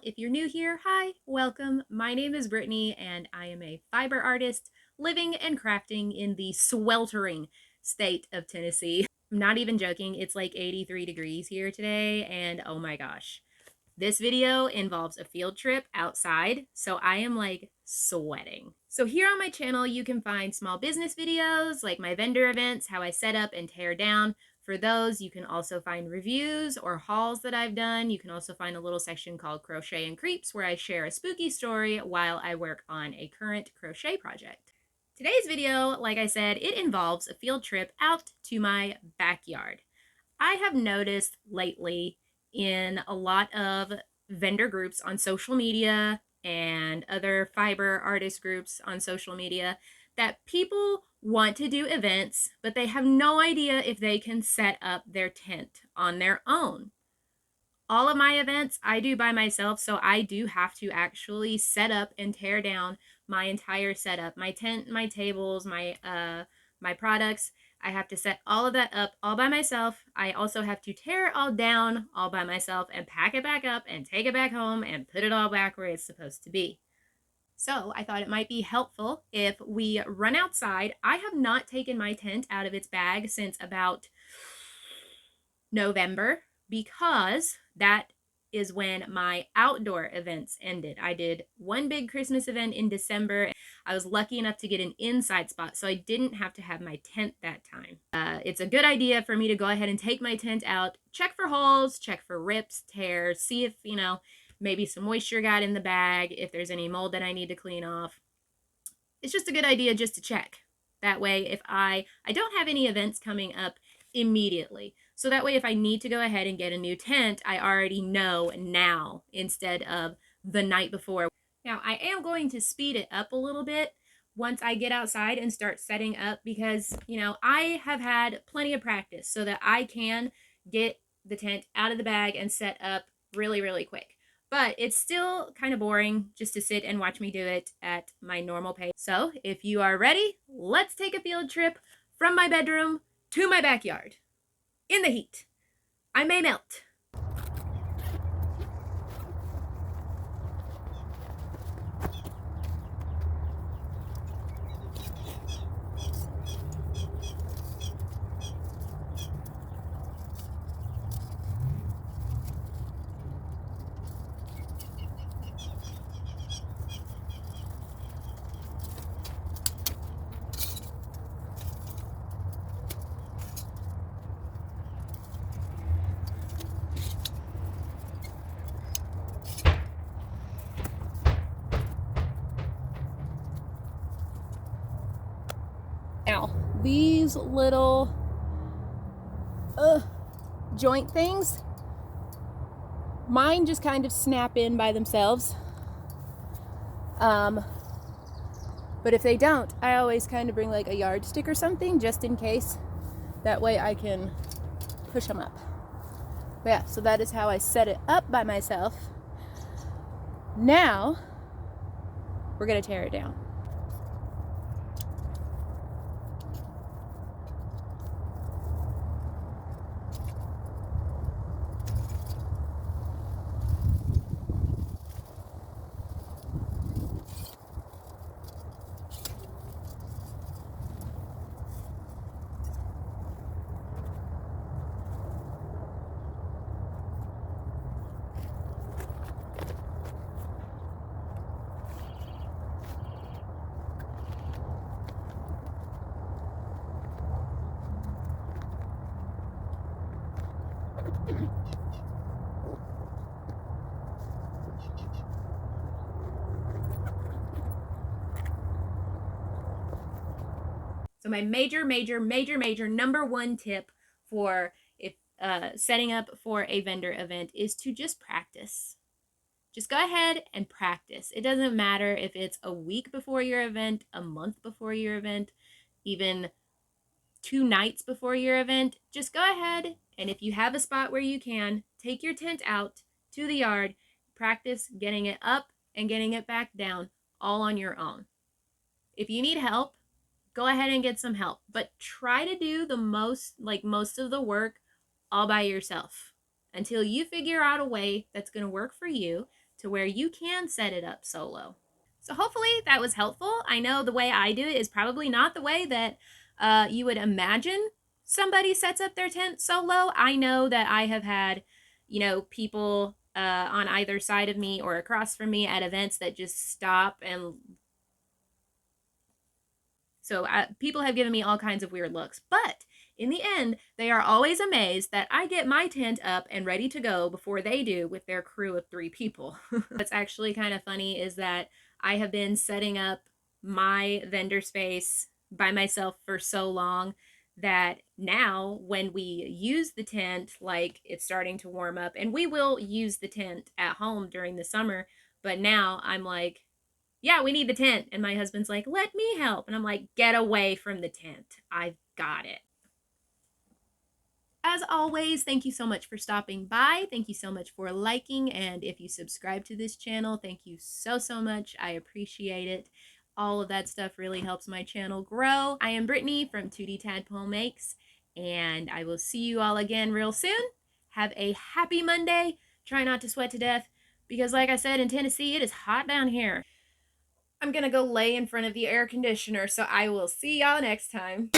If you're new here, hi, welcome. My name is Brittany and I am a fiber artist living and crafting in the sweltering state of Tennessee. I'm not even joking, it's like 83 degrees here today and oh my gosh. This video involves a field trip outside, so I am like sweating. So here on my channel, you can find small business videos like my vendor events, how I set up and tear down. For those, you can also find reviews or hauls that I've done. You can also find a little section called Crochet and Creeps where I share a spooky story while I work on a current crochet project. Today's video, like I said, it involves a field trip out to my backyard. I have noticed lately in a lot of vendor groups on social media and other fiber artist groups on social media that people want to do events, but they have no idea if they can set up their tent on their own. All of my events I do by myself, so I do have to actually set up and tear down my entire setup, my tent, my tables, my products. I have to set all of that up all by myself. I also have to tear it all down all by myself and pack it back up and take it back home and put it all back where it's supposed to be. So I thought it might be helpful if we run outside. I have not taken my tent out of its bag since about November because that is when my outdoor events ended. I did one big Christmas event in December. I was lucky enough to get an inside spot, so I didn't have to have my tent that time. It's a good idea for me to go ahead and take my tent out, check for holes, check for rips, tears, see if, maybe some moisture got in the bag, if there's any mold that I need to clean off. It's just a good idea just to check. That way, if I don't have any events coming up immediately. So that way, if I need to go ahead and get a new tent, I already know now instead of the night before. Now, I am going to speed it up a little bit once I get outside and start setting up because, I have had plenty of practice so that I can get the tent out of the bag and set up really, really quick. But it's still kind of boring just to sit and watch me do it at my normal pace. So if you are ready, let's take a field trip from my bedroom to my backyard. In the heat. I may melt. Now, these little joint things, mine just kind of snap in by themselves. But if they don't, I always kind of bring like a yardstick or something just in case. That way I can push them up. But yeah, so that is how I set it up by myself. Now, we're gonna tear it down. So my major number one tip for if setting up for a vendor event is to just practice. Just go ahead and practice. It doesn't matter if it's a week before your event, a month before your event, even 2 nights before your event. Just go ahead, and if you have a spot where you can, take your tent out to the yard, practice getting it up and getting it back down all on your own. If you need help, go ahead and get some help, but try to do most of the work all by yourself until you figure out a way that's going to work for you, to where you can set it up solo. So hopefully that was helpful. I know the way I do it is probably not the way that you would imagine somebody sets up their tent solo. I know that I have had, people on either side of me or across from me at events that just stop and so people have given me all kinds of weird looks. But in the end, they are always amazed that I get my tent up and ready to go before they do with their crew of 3 people. What's actually kind of funny is that I have been setting up my vendor space by myself for so long that now when we use the tent, like it's starting to warm up, and we will use the tent at home during the summer, but now I'm like, yeah, we need the tent. And my husband's like, let me help. And I'm like, get away from the tent. I've got it. As always, thank you so much for stopping by. Thank you so much for liking. And if you subscribe to this channel, thank you so much. I appreciate it. All of that stuff really helps my channel grow. I am Brittany from TootieTadpoleMakes, and I will see you all again real soon. Have a happy Monday. Try not to sweat to death because, like I said, in Tennessee, it is hot down here. I'm gonna go lay in front of the air conditioner, so I will see y'all next time.